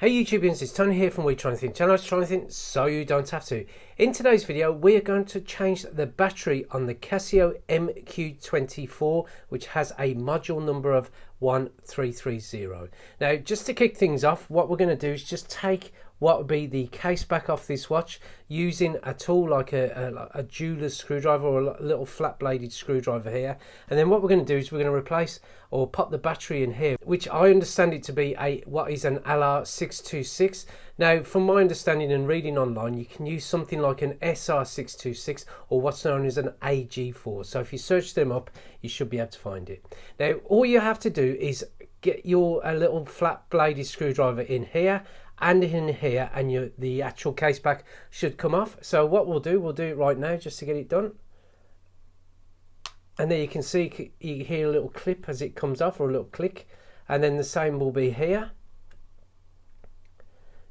Hey YouTubians, it's Tony here from We Try Anything channel. Try Anything so you don't have to. In today's video, we are going to change the battery on the CASIO MQ-24, which has a module number of 1330. Now, just to kick things off, what we're going to do is just take what would be the case back off this watch using a tool like a jeweler's screwdriver or a little flat bladed screwdriver here. And then what we're going to do is we're going to replace or pop the battery in here, which I understand it to be what is an LR626. Now, from my understanding and reading online, you can use something like an SR626 or what's known as an AG4. So if you search them up, you should be able to find it. Now, all you have to do is get your little flat bladed screwdriver in here and in here, and the actual case back should come off. So what we'll do it right now just to get it done. And there you can see, you hear a little clip as it comes off, or a little click, and then the same will be here.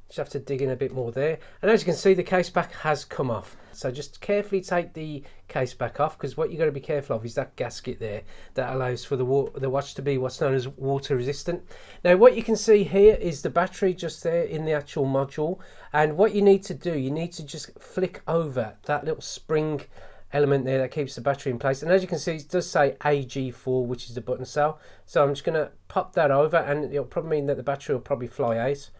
Just have to dig in a bit more there, and as you can see, the case back has come off. So just carefully take the case back off, because what you've got to be careful of is that gasket there that allows for the watch to be what's known as water resistant. Now what you can see here is the battery just there in the actual module, and what you need to do, you need to just flick over that little spring element there that keeps the battery in place. And as you can see, it does say AG4, which is the button cell. So I'm just going to pop that over, and it'll probably mean that the battery will probably fly out.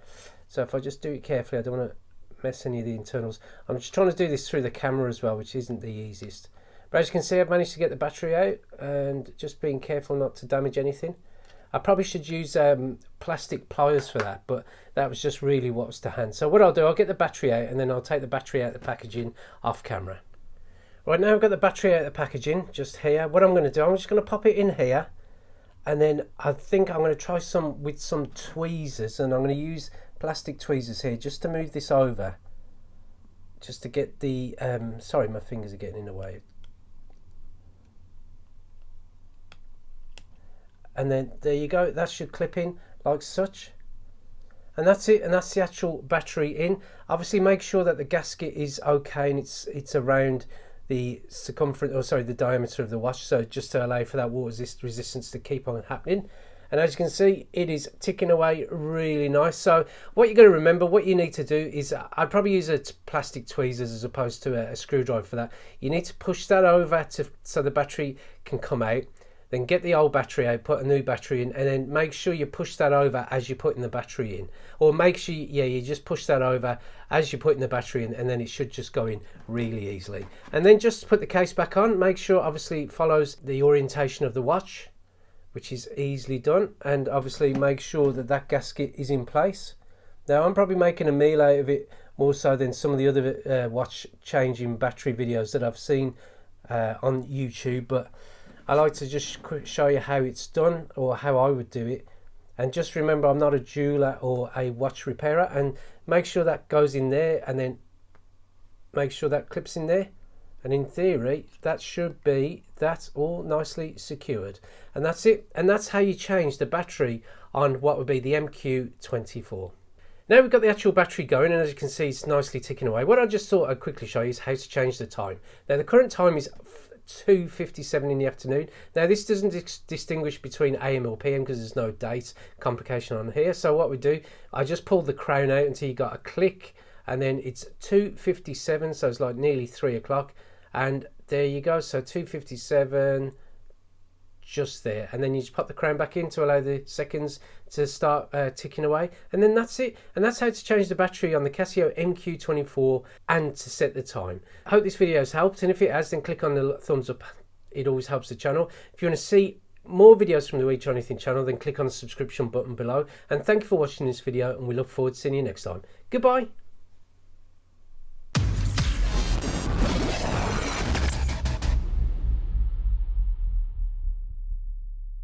So if I just do it carefully, I don't want to mess any of the internals. I'm just trying to do this through the camera as well, which isn't the easiest. But as you can see, I've managed to get the battery out, and just being careful not to damage anything. I probably should use plastic pliers for that, but that was just really what was to hand. So what I'll do, I'll get the battery out, and then I'll take the battery out of the packaging off camera. Right, now I've got the battery out of the packaging just here. What I'm going to do, I'm just going to pop it in here, and then I think I'm going to try with some tweezers, and I'm going to use plastic tweezers here just to move this over, just to get the sorry, my fingers are getting in the way. And then there you go, that should clip in like such, and that's it, and that's the actual battery in. Obviously make sure that the gasket is okay and it's around the circumference, or sorry, the diameter of the watch, so just to allow for that water resistance to keep on happening. And as you can see, it is ticking away really nice. So what you're going to remember, what you need to do is, I'd probably use plastic tweezers as opposed to a screwdriver for that. You need to push that over so the battery can come out. Then get the old battery out, put a new battery in, and then make sure you push that over as you're putting the battery in. Or make sure, you just push that over as you're putting the battery in, and then it should just go in really easily. And then just put the case back on. Make sure, obviously, it follows the orientation of the watch, which is easily done, and obviously make sure that that gasket is in place. Now I'm probably making a meal out of it more so than some of the other watch changing battery videos that I've seen on YouTube, but I like to just show you how it's done, or how I would do it. And just remember, I'm not a jeweler or a watch repairer, and make sure that goes in there, and then make sure that clips in there. And in theory, that should be, that's all nicely secured. And that's it. And that's how you change the battery on what would be the MQ-24. Now we've got the actual battery going, and as you can see, it's nicely ticking away. What I just thought I'd quickly show you is how to change the time. Now the current time is 2:57 in the afternoon. Now this doesn't distinguish between AM or PM because there's no date complication on here. So what we do, I just pull the crown out until you got a click, and then it's 2:57, so it's like nearly 3 o'clock. And there you go, so 2:57 just there, and then you just pop the crown back in to allow the seconds to start ticking away, and then that's it. And that's how to change the battery on the CASIO MQ-24 and to set the time. I hope this video has helped, and if it has, then click on the thumbs up. It always helps the channel. If you want to see more videos from the We Try Anything channel, then click on the subscription button below. And thank you for watching this video, and we look forward to seeing you next time. Goodbye.